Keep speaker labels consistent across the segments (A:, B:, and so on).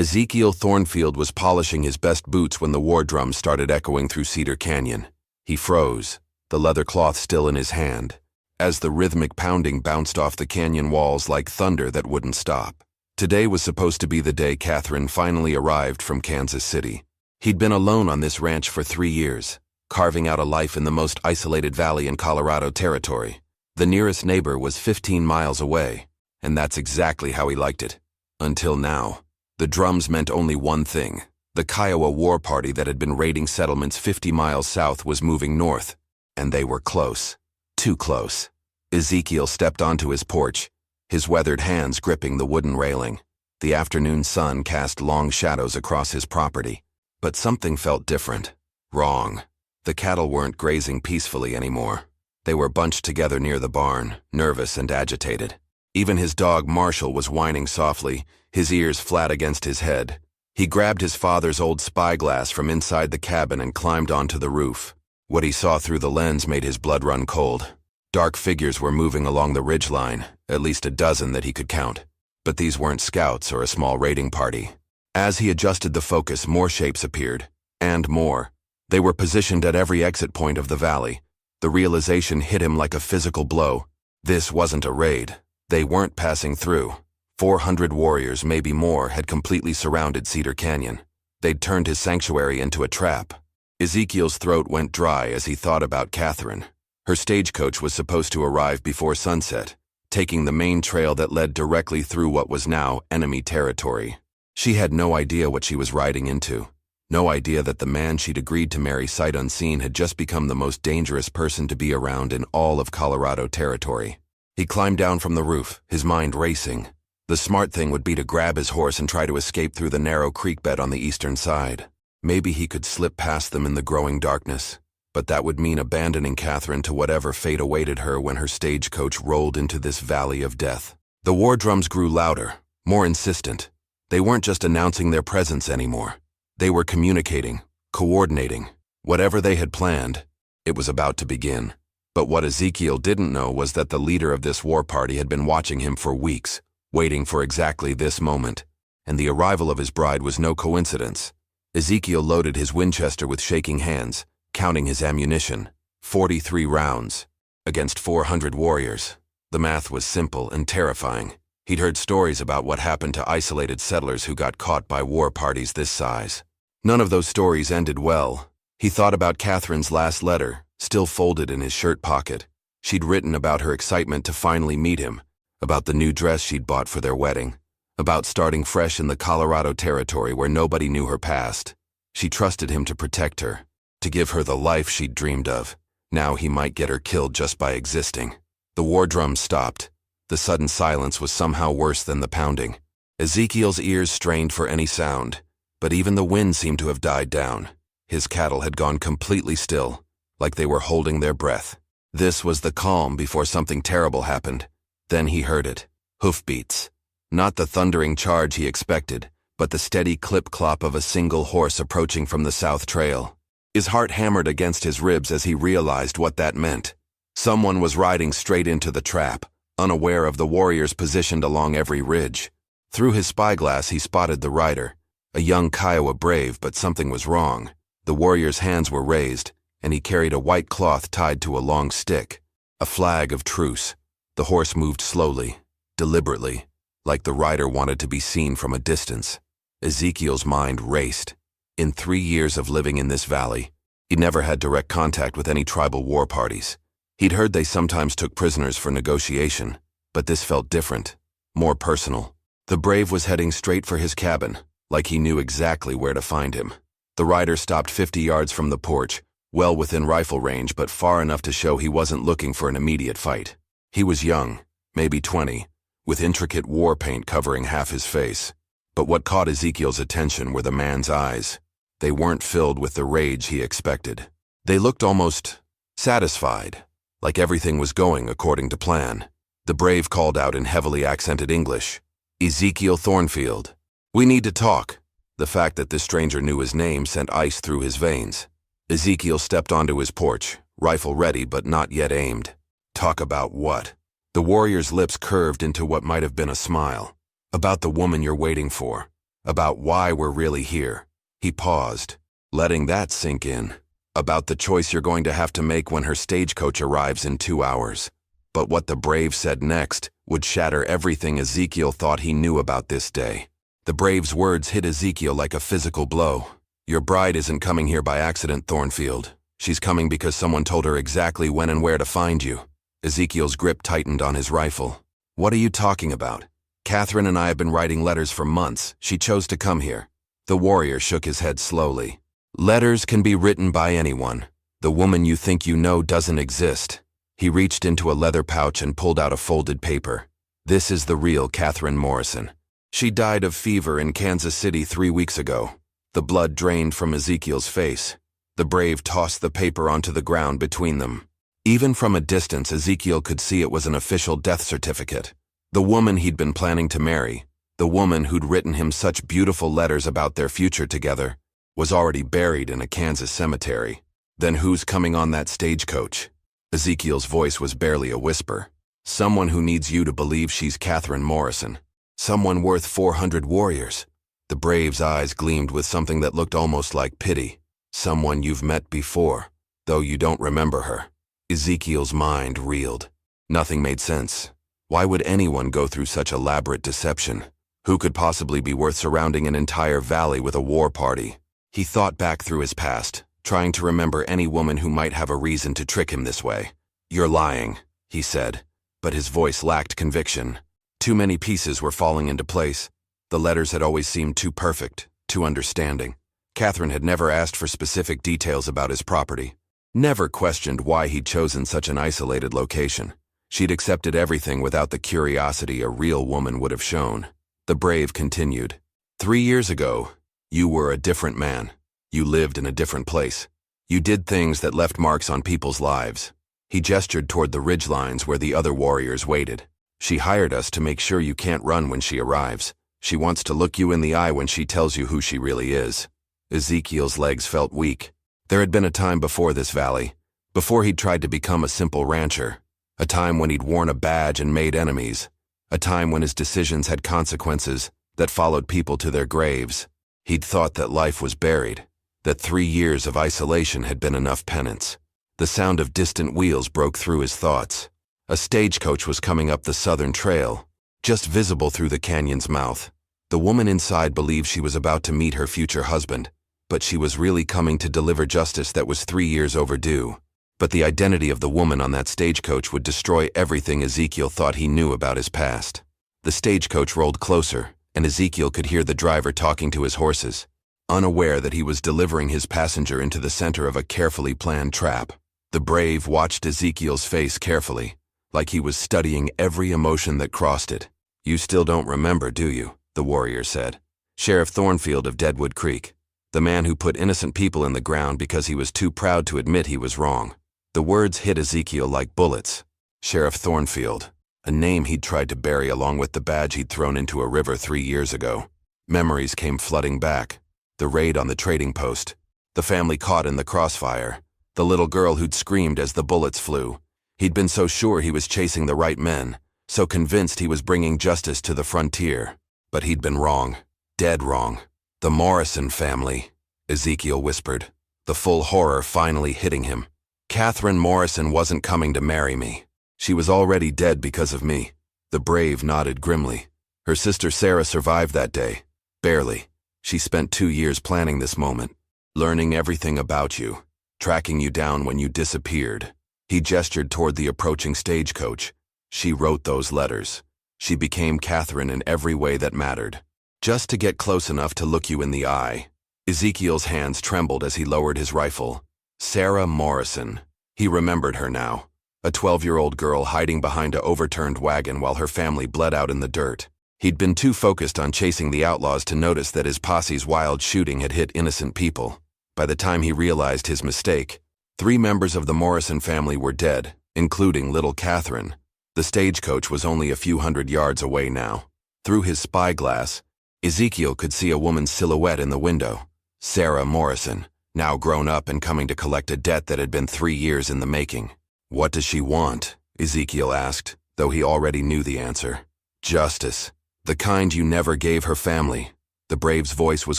A: Ezekiel Thornfield was polishing his best boots when the war drums started echoing through Cedar Canyon. He froze, the leather cloth still in his hand, as the rhythmic pounding bounced off the canyon walls like thunder that wouldn't stop. Today was supposed to be the day Catherine finally arrived from Kansas City. He'd been alone on this ranch for 3 years, carving out a life in the most isolated valley in Colorado Territory. The nearest neighbor was 15 miles away, and that's exactly how he liked it. Until now. The drums meant only one thing. The Kiowa war party that had been raiding settlements 50 miles south was moving north, and they were close. Too close. Ezekiel stepped onto his porch, his weathered hands gripping the wooden railing. The afternoon sun cast long shadows across his property, but something felt different. Wrong. The cattle weren't grazing peacefully anymore. They were bunched together near the barn, nervous and agitated. Even his dog Marshall was whining softly, his ears flat against his head. He grabbed his father's old spyglass from inside the cabin and climbed onto the roof. What he saw through the lens made his blood run cold. Dark figures were moving along the ridgeline, at least a dozen that he could count. But these weren't scouts or a small raiding party. As he adjusted the focus, more shapes appeared. And more. They were positioned at every exit point of the valley. The realization hit him like a physical blow. This wasn't a raid. They weren't passing through. 400 warriors, maybe more, had completely surrounded Cedar Canyon. They'd turned his sanctuary into a trap. Ezekiel's throat went dry as he thought about Catherine. Her stagecoach was supposed to arrive before sunset, taking the main trail that led directly through what was now enemy territory. She had no idea what she was riding into. No idea that the man she'd agreed to marry sight unseen had just become the most dangerous person to be around in all of Colorado Territory. He climbed down from the roof, his mind racing. The smart thing would be to grab his horse and try to escape through the narrow creek bed on the eastern side. Maybe he could slip past them in the growing darkness, but that would mean abandoning Catherine to whatever fate awaited her when her stagecoach rolled into this valley of death. The war drums grew louder, more insistent. They weren't just announcing their presence anymore. They were communicating, coordinating. Whatever they had planned, it was about to begin. But what Ezekiel didn't know was that the leader of this war party had been watching him for weeks, waiting for exactly this moment. And the arrival of his bride was no coincidence. Ezekiel loaded his Winchester with shaking hands, counting his ammunition. 43 rounds. Against 400 warriors. The math was simple and terrifying. He'd heard stories about what happened to isolated settlers who got caught by war parties this size. None of those stories ended well. He thought about Catherine's last letter, still folded in his shirt pocket. She'd written about her excitement to finally meet him, about the new dress she'd bought for their wedding, about starting fresh in the Colorado Territory where nobody knew her past. She trusted him to protect her, to give her the life she'd dreamed of. Now he might get her killed just by existing. The war drums stopped. The sudden silence was somehow worse than the pounding. Ezekiel's ears strained for any sound, but even the wind seemed to have died down. His cattle had gone completely still, like they were holding their breath. This was the calm before something terrible happened. Then he heard it. Hoofbeats. Not the thundering charge he expected, but the steady clip-clop of a single horse approaching from the south trail. His heart hammered against his ribs as he realized what that meant. Someone was riding straight into the trap, unaware of the warriors positioned along every ridge. Through his spyglass he spotted the rider, a young Kiowa brave, but something was wrong. The warrior's hands were raised, and he carried a white cloth tied to a long stick, a flag of truce. The horse moved slowly, deliberately, like the rider wanted to be seen from a distance. Ezekiel's mind raced. In 3 years of living in this valley, he'd never had direct contact with any tribal war parties. He'd heard they sometimes took prisoners for negotiation, but this felt different, more personal. The brave was heading straight for his cabin, like he knew exactly where to find him. The rider stopped 50 yards from the porch, well within rifle range but far enough to show he wasn't looking for an immediate fight. He was young, maybe 20, with intricate war paint covering half his face. But what caught Ezekiel's attention were the man's eyes. They weren't filled with the rage he expected. They looked almost satisfied, like everything was going according to plan. The brave called out in heavily accented English, "Ezekiel Thornfield, we need to talk." The fact that this stranger knew his name sent ice through his veins. Ezekiel stepped onto his porch, rifle ready but not yet aimed. Talk about what? The warrior's lips curved into what might have been a smile. About the woman you're waiting for. About why we're really here. He paused, letting that sink in. About the choice you're going to have to make when her stagecoach arrives in 2 hours. But what the Brave said next would shatter everything Ezekiel thought he knew about this day. The Brave's words hit Ezekiel like a physical blow. Your bride isn't coming here by accident, Thornfield. She's coming because someone told her exactly when and where to find you. Ezekiel's grip tightened on his rifle. What are you talking about? Catherine and I have been writing letters for months. She chose to come here. The warrior shook his head slowly. Letters can be written by anyone. The woman you think you know doesn't exist. He reached into a leather pouch and pulled out a folded paper. This is the real Catherine Morrison. She died of fever in Kansas City 3 weeks ago. The blood drained from Ezekiel's face. The Brave tossed the paper onto the ground between them. Even from a distance, Ezekiel could see it was an official death certificate. The woman he'd been planning to marry, the woman who'd written him such beautiful letters about their future together, was already buried in a Kansas cemetery. Then who's coming on that stagecoach? Ezekiel's voice was barely a whisper. Someone who needs you to believe she's Catherine Morrison. Someone worth 400 warriors. The Brave's eyes gleamed with something that looked almost like pity. Someone you've met before, though you don't remember her. Ezekiel's mind reeled. Nothing made sense. Why would anyone go through such elaborate deception? Who could possibly be worth surrounding an entire valley with a war party? He thought back through his past, trying to remember any woman who might have a reason to trick him this way. You're lying, he said, but his voice lacked conviction. Too many pieces were falling into place. The letters had always seemed too perfect, too understanding. Catherine had never asked for specific details about his property, never questioned why he'd chosen such an isolated location. She'd accepted everything without the curiosity a real woman would have shown. The Brave continued. 3 years ago, you were a different man. You lived in a different place. You did things that left marks on people's lives. He gestured toward the ridgelines where the other warriors waited. She hired us to make sure you can't run when she arrives. She wants to look you in the eye when she tells you who she really is. Ezekiel's legs felt weak. There had been a time before this valley, before he'd tried to become a simple rancher, a time when he'd worn a badge and made enemies, a time when his decisions had consequences that followed people to their graves. He'd thought that life was buried, that 3 years of isolation had been enough penance. The sound of distant wheels broke through his thoughts. A stagecoach was coming up the southern trail, just visible through the canyon's mouth. The woman inside believed she was about to meet her future husband, but she was really coming to deliver justice that was 3 years overdue. But the identity of the woman on that stagecoach would destroy everything Ezekiel thought he knew about his past. The stagecoach rolled closer, and Ezekiel could hear the driver talking to his horses, unaware that he was delivering his passenger into the center of a carefully planned trap. The Brave watched Ezekiel's face carefully, like he was studying every emotion that crossed it. You still don't remember, do you? The warrior said. Sheriff Thornfield of Deadwood Creek, the man who put innocent people in the ground because he was too proud to admit he was wrong. The words hit Ezekiel like bullets. Sheriff Thornfield, a name he'd tried to bury along with the badge he'd thrown into a river 3 years ago. Memories came flooding back. The raid on the trading post, the family caught in the crossfire, the little girl who'd screamed as the bullets flew. He'd been so sure he was chasing the right men, so convinced he was bringing justice to the frontier. But he'd been wrong, dead wrong. The Morrison family, Ezekiel whispered, the full horror finally hitting him. Catherine Morrison wasn't coming to marry me. She was already dead because of me. The Brave nodded grimly. Her sister Sarah survived that day. Barely. She spent 2 years planning this moment, learning everything about you, tracking you down when you disappeared. He gestured toward the approaching stagecoach. She wrote those letters. She became Catherine in every way that mattered, just to get close enough to look you in the eye. Ezekiel's hands trembled as he lowered his rifle. Sarah Morrison. He remembered her now. A 12-year-old girl hiding behind a overturned wagon while her family bled out in the dirt. He'd been too focused on chasing the outlaws to notice that his posse's wild shooting had hit innocent people. By the time he realized his mistake, 3 members of the Morrison family were dead, including little Catherine. The stagecoach was only a few hundred yards away now. Through his spyglass, Ezekiel could see a woman's silhouette in the window. Sarah Morrison, now grown up and coming to collect a debt that had been 3 years in the making. What does she want? Ezekiel asked, though he already knew the answer. Justice. The kind you never gave her family. The brave's voice was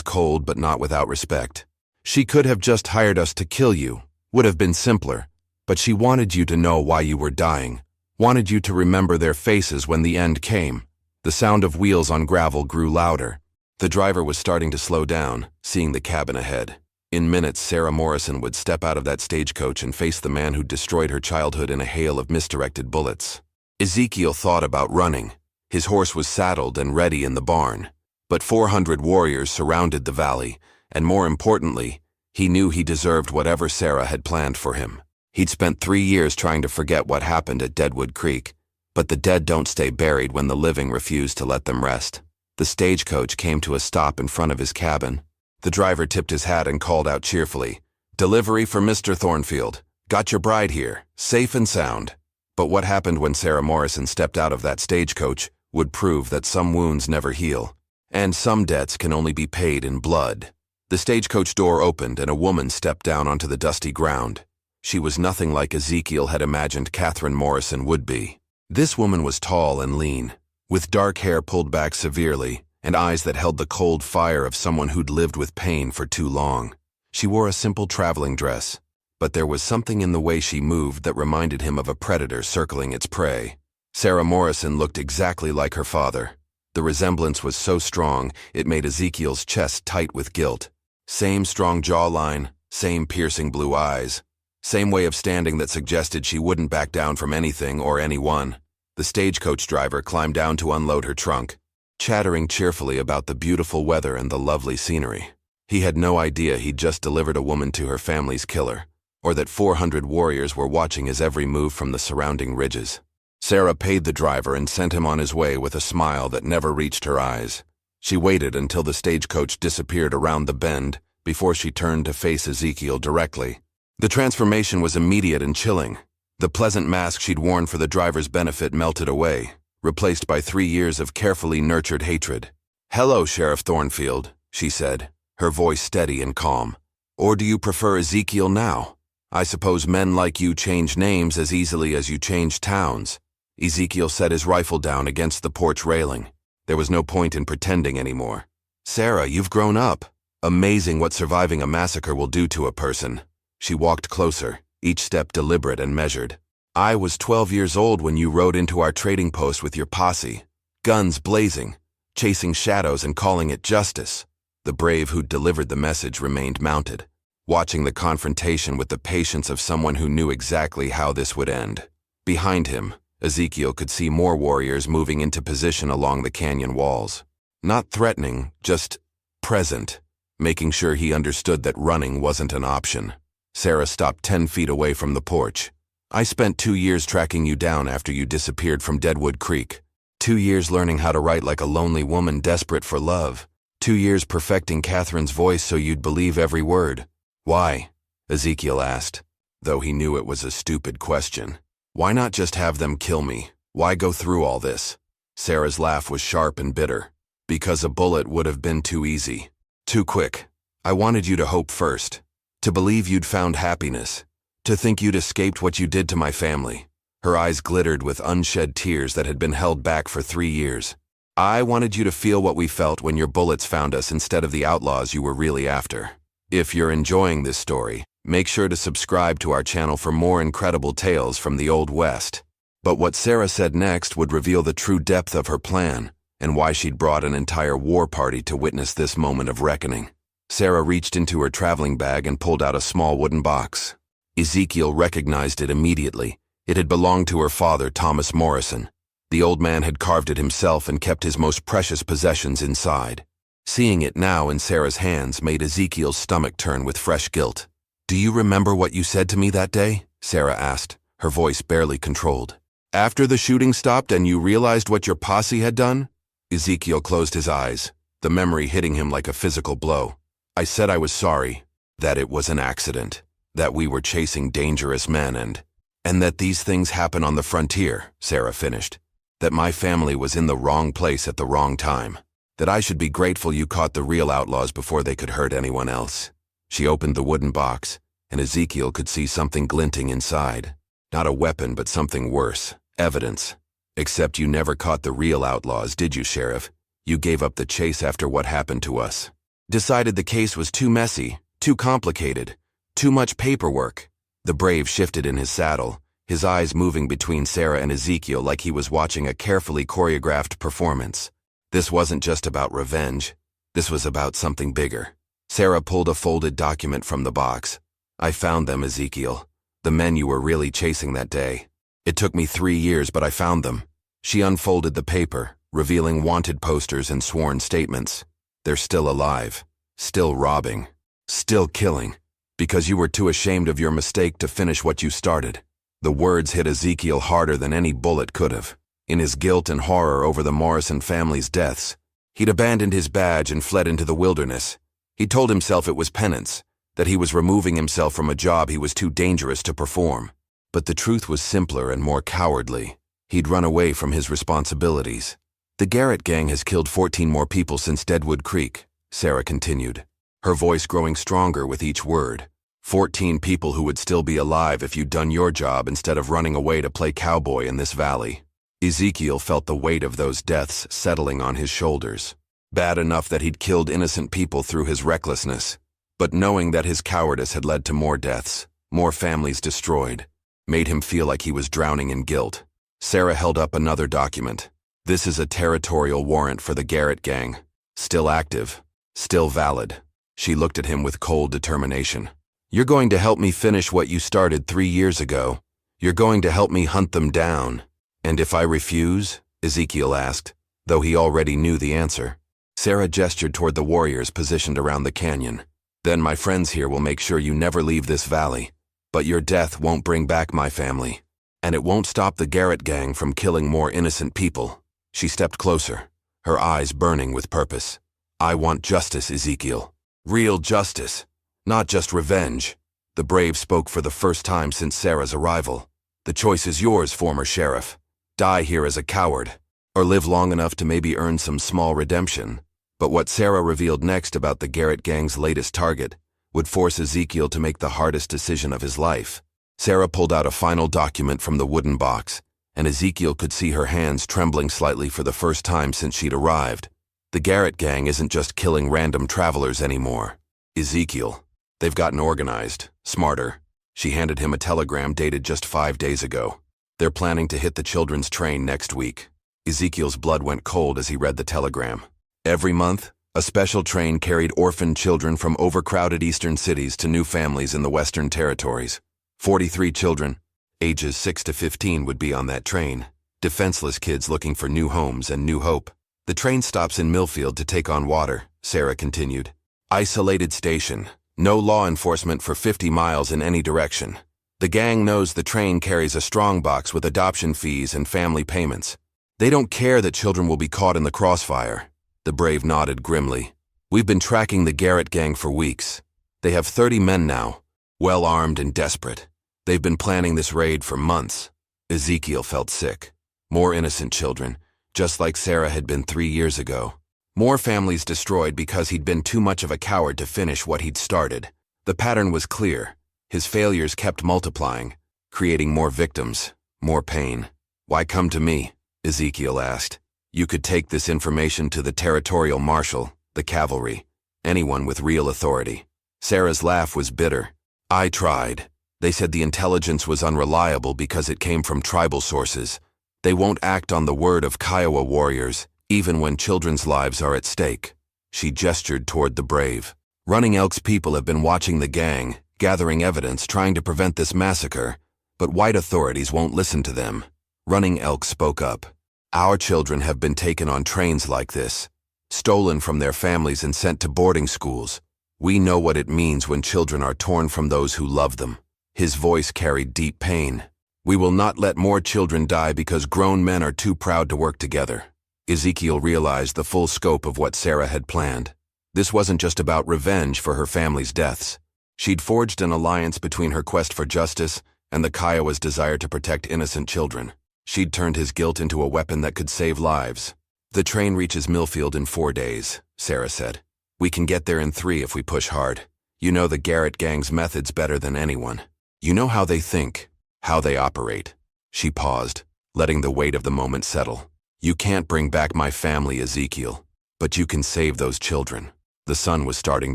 A: cold but not without respect. "She could have just hired us to kill you. Would have been simpler. But she wanted you to know why you were dying. Wanted you to remember their faces when the end came." The sound of wheels on gravel grew louder. The driver was starting to slow down, seeing the cabin ahead. In minutes, Sarah Morrison would step out of that stagecoach and face the man who'd destroyed her childhood in a hail of misdirected bullets. Ezekiel thought about running. His horse was saddled and ready in the barn. But 400 warriors surrounded the valley, and more importantly, he knew he deserved whatever Sarah had planned for him. He'd spent 3 years trying to forget what happened at Deadwood Creek, but the dead don't stay buried when the living refuse to let them rest. The stagecoach came to a stop in front of his cabin. The driver tipped his hat and called out cheerfully, "Delivery for Mr. Thornfield. Got your bride here, safe and sound." But what happened when Sarah Morrison stepped out of that stagecoach would prove that some wounds never heal, and some debts can only be paid in blood. The stagecoach door opened and a woman stepped down onto the dusty ground. She was nothing like Ezekiel had imagined Catherine Morrison would be. This woman was tall and lean, with dark hair pulled back severely, and eyes that held the cold fire of someone who'd lived with pain for too long. She wore a simple traveling dress, but there was something in the way she moved that reminded him of a predator circling its prey. Sarah Morrison looked exactly like her father. The resemblance was so strong, it made Ezekiel's chest tight with guilt. Same strong jawline, same piercing blue eyes, same way of standing that suggested she wouldn't back down from anything or anyone. The stagecoach driver climbed down to unload her trunk, chattering cheerfully about the beautiful weather and the lovely scenery. He had no idea he'd just delivered a woman to her family's killer, or that 400 warriors were watching his every move from the surrounding ridges. Sarah paid the driver and sent him on his way with a smile that never reached her eyes. She waited until the stagecoach disappeared around the bend before she turned to face Ezekiel directly. The transformation was immediate and chilling. The pleasant mask she'd worn for the driver's benefit melted away, replaced by 3 years of carefully nurtured hatred. "Hello, Sheriff Thornfield," she said, her voice steady and calm. "Or do you prefer Ezekiel now? I suppose men like you change names as easily as you change towns." Ezekiel set his rifle down against the porch railing. There was no point in pretending anymore. "Sarah, you've grown up. Amazing what surviving a massacre will do to a person." She walked closer, each step deliberate and measured. "I was 12 years old when you rode into our trading post with your posse, guns blazing, chasing shadows and calling it justice." The brave who'd delivered the message remained mounted, watching the confrontation with the patience of someone who knew exactly how this would end. Behind him, Ezekiel could see more warriors moving into position along the canyon walls. Not threatening, just present, making sure he understood that running wasn't an option. Sarah stopped 10 feet away from the porch. "I spent 2 years tracking you down after you disappeared from Deadwood Creek. 2 years learning how to write like a lonely woman desperate for love. 2 years perfecting Catherine's voice so you'd believe every word." "Why?" Ezekiel asked, though he knew it was a stupid question. "Why not just have them kill me? Why go through all this?" Sarah's laugh was sharp and bitter. "Because a bullet would have been too easy. Too quick. I wanted you to hope first. To believe you'd found happiness. To think you'd escaped what you did to my family." Her eyes glittered with unshed tears that had been held back for 3 years. "I wanted you to feel what we felt when your bullets found us instead of the outlaws you were really after." If you're enjoying this story, make sure to subscribe to our channel for more incredible tales from the Old West. But what Sarah said next would reveal the true depth of her plan and why she'd brought an entire war party to witness this moment of reckoning. Sarah reached into her traveling bag and pulled out a small wooden box. Ezekiel recognized it immediately. It had belonged to her father, Thomas Morrison. The old man had carved it himself and kept his most precious possessions inside. Seeing it now in Sarah's hands made Ezekiel's stomach turn with fresh guilt. "Do you remember what you said to me that day?" Sarah asked, her voice barely controlled. "After the shooting stopped and you realized what your posse had done?" Ezekiel closed his eyes, the memory hitting him like a physical blow. "I said I was sorry, that it was an accident, that we were chasing dangerous men and that these things happen on the frontier," Sarah finished. "That my family was in the wrong place at the wrong time. That I should be grateful you caught the real outlaws before they could hurt anyone else." She opened the wooden box, and Ezekiel could see something glinting inside. Not a weapon, but something worse. Evidence. "Except you never caught the real outlaws, did you, Sheriff? You gave up the chase after what happened to us. Decided the case was too messy, too complicated, too much paperwork. The brave shifted in his saddle, his eyes moving between Sarah and Ezekiel like he was watching a carefully choreographed performance. This wasn't just about revenge. This was about something bigger. Sarah pulled a folded document from the box. I found them, Ezekiel. The men you were really chasing that day. It took me 3 years, but I found them. She unfolded the paper, revealing wanted posters and sworn statements. They're still alive, still robbing, still killing, because you were too ashamed of your mistake to finish what you started. The words hit Ezekiel harder than any bullet could have. In his guilt and horror over the Morrison family's deaths, he'd abandoned his badge and fled into the wilderness. He told himself it was penance, that he was removing himself from a job he was too dangerous to perform. But the truth was simpler and more cowardly. He'd run away from his responsibilities. The Garrett gang has killed 14 more people since Deadwood Creek, Sarah continued, her voice growing stronger with each word. 14 people who would still be alive if you'd done your job instead of running away to play cowboy in this valley. Ezekiel felt the weight of those deaths settling on his shoulders. Bad enough that he'd killed innocent people through his recklessness, but knowing that his cowardice had led to more deaths, more families destroyed, made him feel like he was drowning in guilt. Sarah held up another document. This is a territorial warrant for the Garrett gang. Still active, still valid. She looked at him with cold determination. You're going to help me finish what you started 3 years ago. You're going to help me hunt them down. And if I refuse? Ezekiel asked, though he already knew the answer. Sarah gestured toward the warriors positioned around the canyon. Then my friends here will make sure you never leave this valley. But your death won't bring back my family. And it won't stop the Garrett gang from killing more innocent people. She stepped closer, her eyes burning with purpose. I want justice, Ezekiel. Real justice. Not just revenge. The brave spoke for the first time since Sarah's arrival. The choice is yours, former sheriff. Die here as a coward, or live long enough to maybe earn some small redemption. But what Sarah revealed next about the Garrett gang's latest target would force Ezekiel to make the hardest decision of his life. Sarah pulled out a final document from the wooden box, and Ezekiel could see her hands trembling slightly for the first time since she'd arrived. The Garrett gang isn't just killing random travelers anymore. Ezekiel. They've gotten organized, smarter. She handed him a telegram dated just 5 days ago. They're planning to hit the children's train next week. Ezekiel's blood went cold as he read the telegram. Every month, a special train carried orphaned children from overcrowded eastern cities to new families in the Western Territories. 43 children, ages 6 to 15, would be on that train. Defenseless kids looking for new homes and new hope. The train stops in Millfield to take on water, Sarah continued. Isolated station. No law enforcement for 50 miles in any direction. The gang knows the train carries a strongbox with adoption fees and family payments. They don't care that children will be caught in the crossfire. The brave nodded grimly. We've been tracking the Garrett gang for weeks. They have 30 men now, well armed and desperate. They've been planning this raid for months. Ezekiel felt sick. More innocent children, just like Sarah had been 3 years ago. More families destroyed because he'd been too much of a coward to finish what he'd started. The pattern was clear. His failures kept multiplying, creating more victims, more pain. Why come to me? Ezekiel asked. You could take this information to the territorial marshal, the cavalry, anyone with real authority. Sarah's laugh was bitter. I tried. They said the intelligence was unreliable because it came from tribal sources. They won't act on the word of Kiowa warriors, even when children's lives are at stake. She gestured toward the brave. Running Elk's people have been watching the gang, gathering evidence, trying to prevent this massacre, but white authorities won't listen to them. Running Elk spoke up. Our children have been taken on trains like this, stolen from their families and sent to boarding schools. We know what it means when children are torn from those who love them. His voice carried deep pain. We will not let more children die because grown men are too proud to work together. Ezekiel realized the full scope of what Sarah had planned. This wasn't just about revenge for her family's deaths. She'd forged an alliance between her quest for justice and the Kiowa's desire to protect innocent children. She'd turned his guilt into a weapon that could save lives. The train reaches Millfield in 4 days, Sarah said. We can get there in 3 if we push hard. You know the Garrett gang's methods better than anyone. You know how they think, how they operate. She paused, letting the weight of the moment settle. You can't bring back my family, Ezekiel. But you can save those children. The sun was starting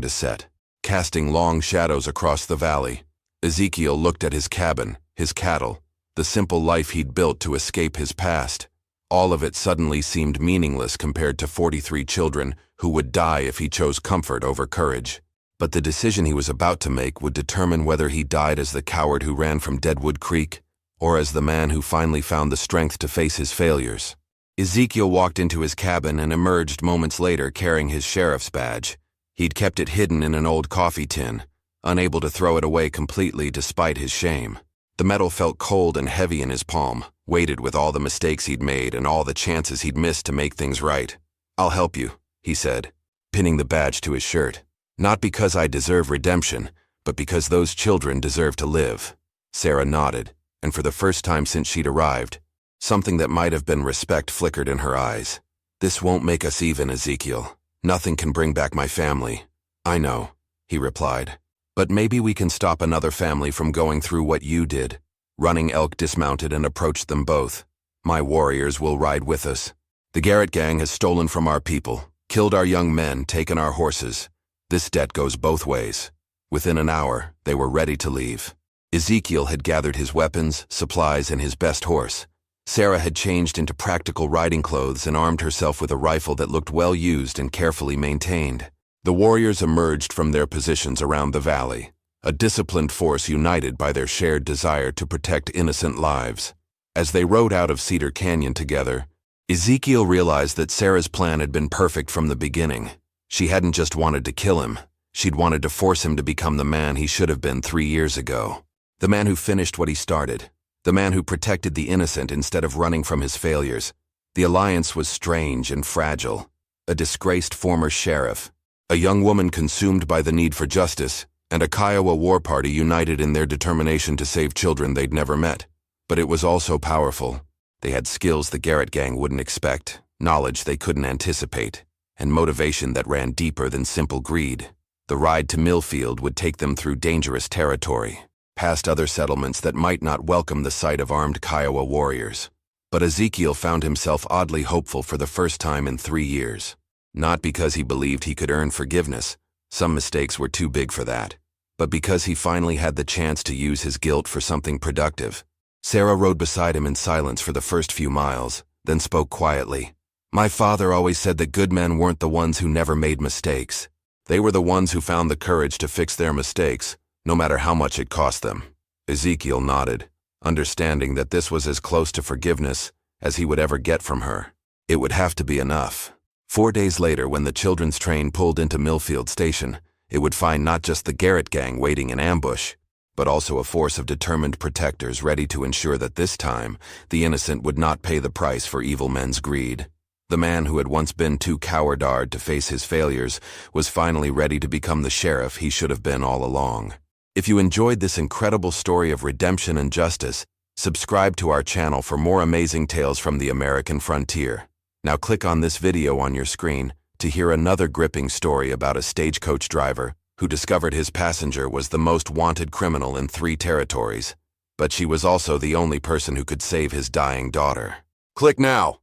A: to set, casting long shadows across the valley. Ezekiel looked at his cabin, his cattle, the simple life he'd built to escape his past. All of it suddenly seemed meaningless compared to 43 children who would die if he chose comfort over courage. But the decision he was about to make would determine whether he died as the coward who ran from Deadwood Creek, or as the man who finally found the strength to face his failures. Ezekiel walked into his cabin and emerged moments later carrying his sheriff's badge. He'd kept it hidden in an old coffee tin, unable to throw it away completely despite his shame. The metal felt cold and heavy in his palm, weighted with all the mistakes he'd made and all the chances he'd missed to make things right. "I'll help you," he said, pinning the badge to his shirt. "Not because I deserve redemption, but because those children deserve to live." Sarah nodded, and for the first time since she'd arrived, something that might have been respect flickered in her eyes. "This won't make us even, Ezekiel. Nothing can bring back my family." "I know," he replied. "But maybe we can stop another family from going through what you did." Running Elk dismounted and approached them both. "My warriors will ride with us. The Garrett gang has stolen from our people, killed our young men, taken our horses. This debt goes both ways." Within an hour, they were ready to leave. Ezekiel had gathered his weapons, supplies, and his best horse. Sarah had changed into practical riding clothes and armed herself with a rifle that looked well used and carefully maintained. The warriors emerged from their positions around the valley, a disciplined force united by their shared desire to protect innocent lives. As they rode out of Cedar Canyon together, Ezekiel realized that Sarah's plan had been perfect from the beginning. She hadn't just wanted to kill him, she'd wanted to force him to become the man he should have been 3 years ago. The man who finished what he started. The man who protected the innocent instead of running from his failures. The alliance was strange and fragile. A disgraced former sheriff, a young woman consumed by the need for justice, and a Kiowa war party united in their determination to save children they'd never met. But it was also powerful. They had skills the Garrett gang wouldn't expect, knowledge they couldn't anticipate, and motivation that ran deeper than simple greed. The ride to Millfield would take them through dangerous territory, past other settlements that might not welcome the sight of armed Kiowa warriors. But Ezekiel found himself oddly hopeful for the first time in 3 years. Not because he believed he could earn forgiveness, some mistakes were too big for that, but because he finally had the chance to use his guilt for something productive. Sarah rode beside him in silence for the first few miles, then spoke quietly. "My father always said that good men weren't the ones who never made mistakes. They were the ones who found the courage to fix their mistakes, no matter how much it cost them." Ezekiel nodded, understanding that this was as close to forgiveness as he would ever get from her. It would have to be enough. 4 days later, when the children's train pulled into Millfield Station, it would find not just the Garrett gang waiting in ambush, but also a force of determined protectors ready to ensure that this time, the innocent would not pay the price for evil men's greed. The man who had once been too cowardard to face his failures was finally ready to become the sheriff he should have been all along. If you enjoyed this incredible story of redemption and justice, subscribe to our channel for more amazing tales from the American frontier. Now click on this video on your screen to hear another gripping story about a stagecoach driver who discovered his passenger was the most wanted criminal in 3 territories, but she was also the only person who could save his dying daughter. Click now!